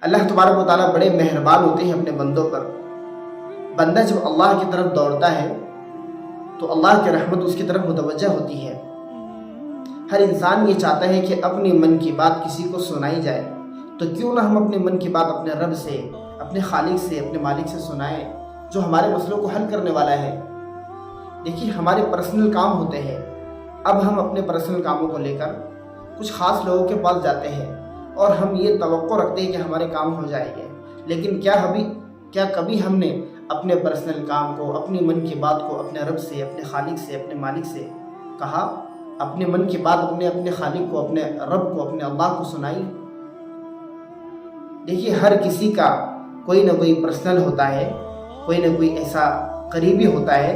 اللہ تبارک و تعالیٰ بڑے مہربان ہوتے ہیں اپنے بندوں پر۔ بندہ جب اللہ کی طرف دوڑتا ہے تو اللہ کی رحمت اس کی طرف متوجہ ہوتی ہے۔ ہر انسان یہ چاہتا ہے کہ اپنی من کی بات کسی کو سنائی جائے، تو کیوں نہ ہم اپنے من کی بات اپنے رب سے، اپنے خالق سے، اپنے مالک سے سنائیں، جو ہمارے مسئلوں کو حل کرنے والا ہے۔ دیکھیے ہمارے پرسنل کام ہوتے ہیں، اب ہم اپنے پرسنل کاموں کو لے کر کچھ خاص لوگوں کے پاس جاتے ہیں اور ہم یہ توقع رکھتے ہیں کہ ہمارے کام ہو جائیں گے، لیکن کیا کبھی ہم نے اپنے پرسنل کام کو، اپنی من کی بات کو اپنے رب سے، اپنے خالق سے، اپنے مالک سے کہا؟ اپنے من کی بات اپنے خالق کو، اپنے رب کو، اپنے اللہ کو سنائی؟ دیکھیے ہر کسی کا کوئی نہ کوئی پرسنل ہوتا ہے، کوئی نہ کوئی ایسا قریبی ہوتا ہے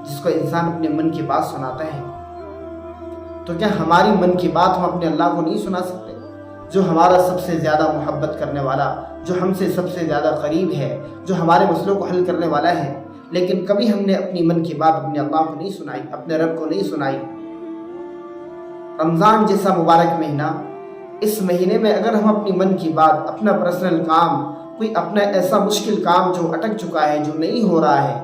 جس کو انسان اپنے من کی بات سناتا ہے۔ تو کیا ہماری من کی بات ہم اپنے اللہ کو نہیں سنا سکتے، جو ہمارا سب سے زیادہ محبت کرنے والا، جو ہم سے سب سے زیادہ قریب ہے، جو ہمارے مسئلوں کو حل کرنے والا ہے؟ لیکن کبھی ہم نے اپنی من کی بات اپنے اللہ کو نہیں سنائی، اپنے رب کو نہیں سنائی۔ رمضان جیسا مبارک مہینہ، اس مہینے میں اگر ہم اپنی من کی بات، اپنا پرسنل کام، کوئی اپنا ایسا مشکل کام جو اٹک چکا ہے، جو نہیں ہو رہا ہے،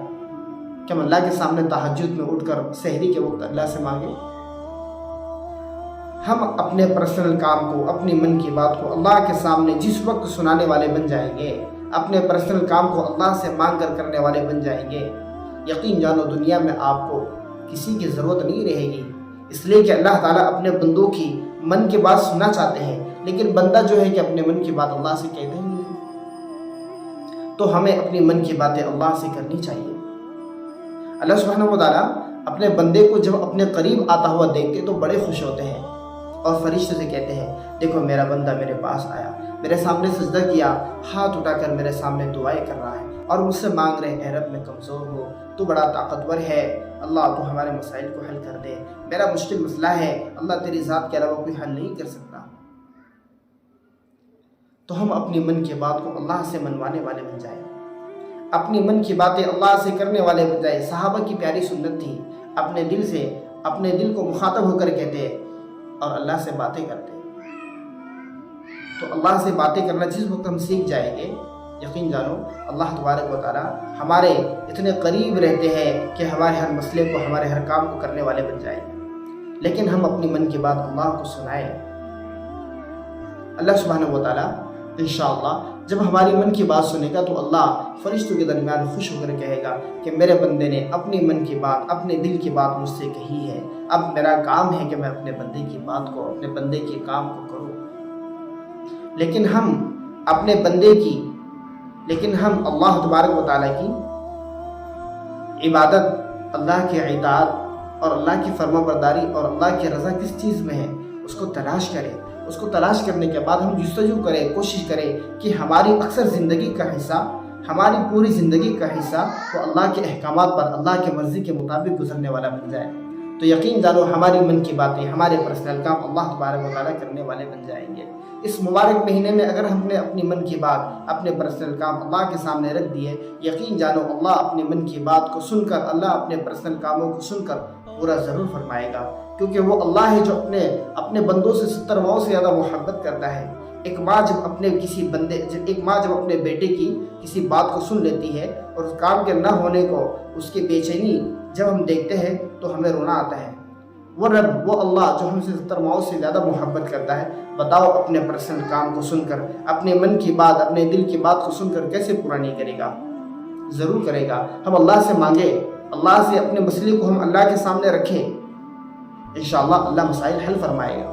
کہ ہم اللہ کے سامنے تہجد میں اٹھ کر سحری کے وقت اللہ سے مانگیں؟ ہم اپنے پرسنل کام کو، اپنی من کی بات کو اللہ کے سامنے جس وقت سنانے والے بن جائیں گے، اپنے پرسنل کام کو اللہ سے مانگ کر کرنے والے بن جائیں گے، یقین جانو دنیا میں آپ کو کسی کی ضرورت نہیں رہے گی۔ اس لیے کہ اللہ تعالیٰ اپنے بندوں کی من کی بات سننا چاہتے ہیں، لیکن بندہ جو ہے کہ اپنے من کی بات اللہ سے کہتے ہیں نہیں۔ تو ہمیں اپنی من کی باتیں اللہ سے کرنی چاہیے۔ اللہ سبحانہ و تعالیٰ اپنے بندے کو جب اپنے قریب آتا ہوا دیکھتے تو بڑے خوش ہوتے ہیں اور فرشتے سے کہتے ہیں، دیکھو میرا بندہ میرے پاس آیا، میرے سامنے سجدہ کیا، ہاتھ اٹھا کر میرے سامنے دعائیں کر رہا ہے اور مجھ سے مانگ رہے ہیں، اے رب میں کمزور ہوں، تو بڑا طاقتور ہے، اللہ تو ہمارے مسائل کو حل کر دے، میرا مشکل مسئلہ ہے، اللہ تیری ذات کے علاوہ کوئی حل نہیں کر سکتا۔ تو ہم اپنی من کی بات کو اللہ سے منوانے والے بن جائیں، اپنی من کی باتیں اللہ سے کرنے والے بن جائیں۔ صحابہ کی پیاری سنت تھی، اپنے دل کو مخاطب ہو کر کہتے اور اللہ سے باتیں کرتے۔ تو اللہ سے باتیں کرنا جس وقت ہم سیکھ جائیں گے، یقین جانو اللہ تبارک و تعالیٰ ہمارے اتنے قریب رہتے ہیں کہ ہمارے ہر مسئلے کو، ہمارے ہر کام کو کرنے والے بن جائیں گے۔ لیکن ہم اپنی من کی بات اللہ کو سنائیں، اللہ سبحانہ و تعالیٰ انشاءاللہ جب ہماری من کی بات سنے گا تو اللہ فرشتوں کے درمیان خوش ہو کر کہے گا کہ میرے بندے نے اپنی من کی بات، اپنے دل کی بات مجھ سے کہی ہے، اب میرا کام ہے کہ میں اپنے بندے کی بات کو، اپنے بندے کے کام کو کروں۔ لیکن ہم اللہ تبارک و تعالیٰ کی عبادت، اللہ کی اطاعت اور اللہ کی فرما برداری اور اللہ کی رضا کس چیز میں ہے، اس کو تلاش کریں۔ اس کو تلاش کرنے کے بعد ہم جستجو کریں، کوشش کریں کہ ہماری اکثر زندگی کا حصہ، ہماری پوری زندگی کا حصہ وہ اللہ کے احکامات پر، اللہ کی مرضی کے مطابق گزرنے والا بن جائے۔ تو یقین جانو ہماری من کی باتیں، ہمارے پرسنل کام اللہ تبارک و تعالیٰ کرنے والے بن جائیں گے۔ اس مبارک مہینے میں اگر ہم نے اپنی من کی بات، اپنے پرسنل کام اللہ کے سامنے رکھ دیے، یقین جانو اللہ اپنی من کی بات کو سن کر، اللہ اپنے پرسنل کاموں کو سن کر پورا ضرور فرمائے گا، کیونکہ وہ اللہ ہے جو اپنے بندوں سے 70 ماؤں سے زیادہ محبت کرتا ہے۔ ایک ماں جب اپنے بیٹے کی کسی بات کو سن لیتی ہے اور اس کام کے نہ ہونے کو، اس کی بے چینی جب ہم دیکھتے ہیں تو ہمیں رونا آتا ہے۔ وہ رب، وہ اللہ جو ہم سے 70 ماؤں سے زیادہ محبت کرتا ہے، بتاؤ اپنے پرسنل کام کو سن کر، اپنے من کی بات، اپنے دل کی بات کو سن کر کیسے پورا نہیں کرے گا؟ ضرور کرے گا۔ ہم اللہ سے مانگیں، اللہ سے اپنے مسئلے کو ہم اللہ کے سامنے رکھیں، انشاءاللہ اللہ مسائل حل فرمائے گا۔